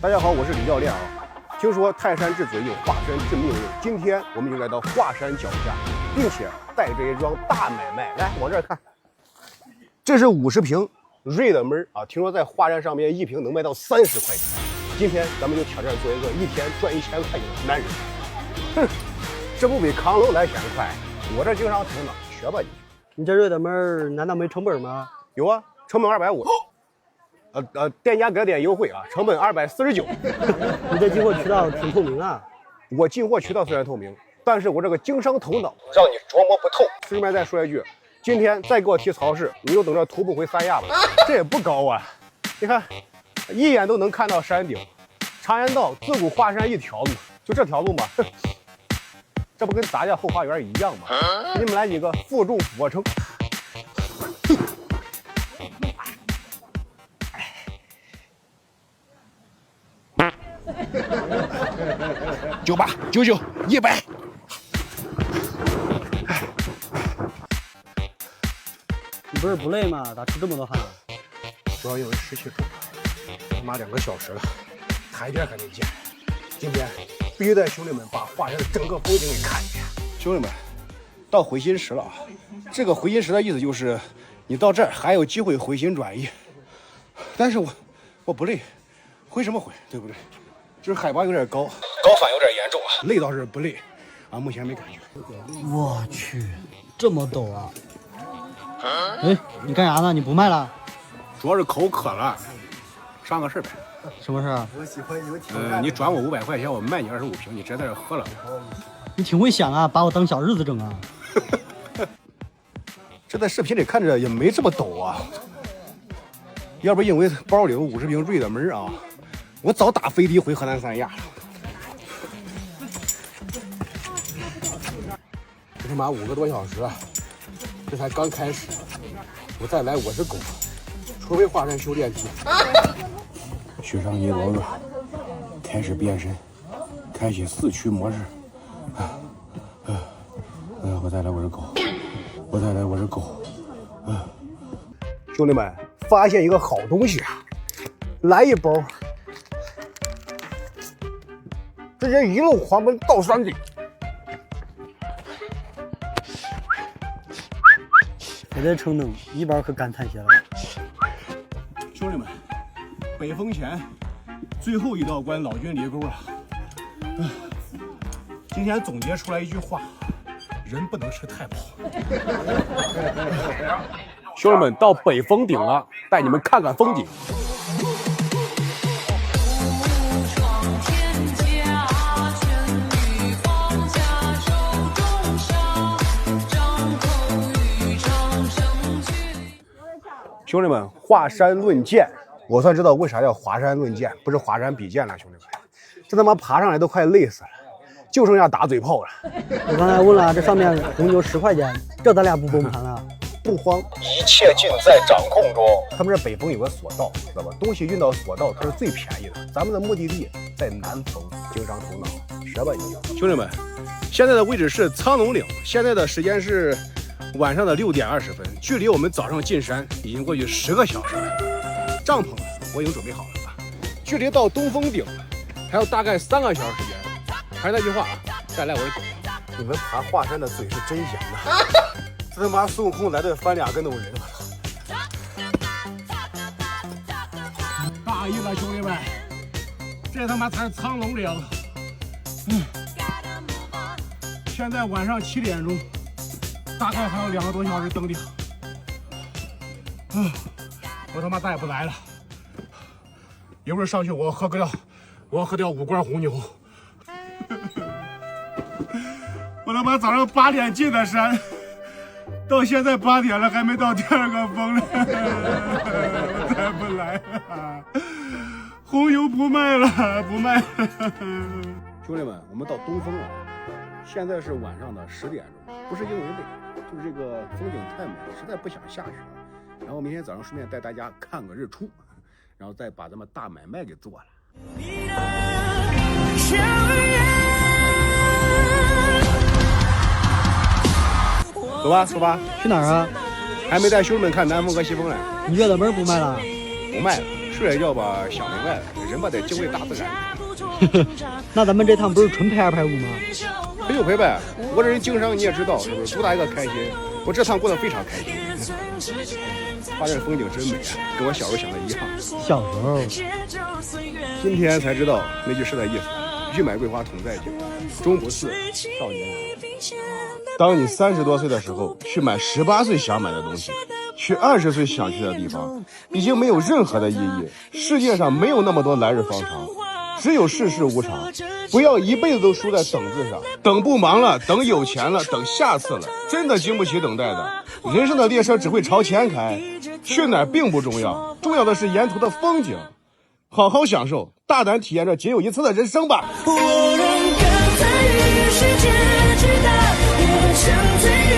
大家好，我是李教练啊。听说泰山治嘴有华山治命令，今天我们就来到华山脚下，并且带着一桩大买卖。来，往这儿看，这是50瓶瑞的门啊，听说在华山上面一瓶能卖到30块钱。今天咱们就挑战做一个一天赚1000块钱的男人。哼，这不比扛楼来钱快？我这经商头脑，学吧你。你这瑞的门难道没成本吗？有啊，成本250。店家给点优惠啊，成本249。你这进货渠道挺透明啊。我进货渠道虽然透明，但是我这个经商头脑让你琢磨不透。顺便再说一句，今天再给我提曹氏，你就等着徒步回三亚吧。这也不高啊，你看，一眼都能看到山顶。常言道，自古华山一条路，就这条路嘛，这不跟咱家后花园一样吗？给你们来几个负重俯卧撑。98、99、100。你不是不累吗？咋出这么多汗？主要因为湿气重，他妈2个小时了，台阶还没见。今天必须带兄弟们把华山的整个风景给看一遍。兄弟们，到回心时了啊！这个回心时的意思就是，你到这儿还有机会回心转意。但是我不累，回什么回？对不对？就是海拔有点高，高反有点严重啊。累倒是不累，啊，目前没感觉。我去，这么陡啊！哎，你干啥呢？你不卖了？主要是口渴了，商个事呗。什么事儿？你转我500块钱，我卖你25瓶，你直接在这喝了。你挺会想啊，把我当小日子整啊！这在视频里看着也没这么陡啊。要不因为包里有50瓶瑞的门啊，我早打飞的回河南三亚了。这他妈5个多小时，这才刚开始，我再来我是狗，除非华山修电梯。雪上一骡子开始变身，开启4驱模式。我再来我是狗，我再来我是狗。兄弟们，发现一个好东西啊！来一包，直接一路狂奔到山顶。我这撑能一包可干叹些了。兄弟们，北峰前最后一道关老君离沟了。今天总结出来一句话：人不能吃太饱。兄弟们，到北峰顶了，带你们看看风景。兄弟们，华山论剑，我算知道为啥叫华山论剑，不是华山比剑了。兄弟们，这他妈爬上来都快累死了，就剩下打嘴炮了。我刚才问了，这上面红牛10块钱，这咱俩不崩盘了？不慌，一切尽在掌控中。他们这北峰有个索道，知道吧？东西运到索道它是最便宜的。咱们的目的地在南峰，经商头脑，学吧你。兄弟们，现在的位置是苍龙岭，现在的时间是晚上的6点20分，距离我们早上进山已经过去10个小时了。帐篷我已经准备好了啊，距离到东峰顶还有大概3个小时时间。还是那句话啊，再来我是狗。你们爬华山的嘴是真严呐！这他妈孙悟空来的翻2跟头人，我操！大意了，兄弟们，这他妈才是苍龙岭。现在晚上7点钟，大概还有2个多小时登顶。我他妈再也不来了。一会儿上去我要喝掉5罐红牛。我他妈早上8点进的山，到现在8点了还没到第2个峰呢，我再不来了，红牛不卖了，不卖了。兄弟们，我们到东峰了，现在是晚上的10点钟，不是因为累，就是这个风景太美，实在不想下去了。然后明天早上顺便带大家看个日出，然后再把咱们大买卖给做了。走吧，走吧，去哪儿啊？还没带兄弟们看南峰和西峰呢。你月的门不卖了？不卖了，睡了觉吧，想明白了，人吧得敬畏大自然。那咱们这趟不是纯陪二陪五吗？陪就陪呗，我这人经商你也知道，是不是？主打一个开心。我这趟过得非常开心，发现风景真美啊，跟我小时候想的一样。小时候，今天才知道那句诗的意思：欲买桂花同载酒，终不似少年人。当你30多岁的时候，去买18岁想买的东西，去20岁想去的地方，已经没有任何的意义。世界上没有那么多来日方长，只有世事无常。不要一辈子都输在等字上，等不忙了，等有钱了，等下次了，真的经不起等待的。人生的列车只会朝前开，去哪儿并不重要，重要的是沿途的风景。好好享受，大胆体验这仅有一次的人生吧。我仍敢在与世界之大，也想最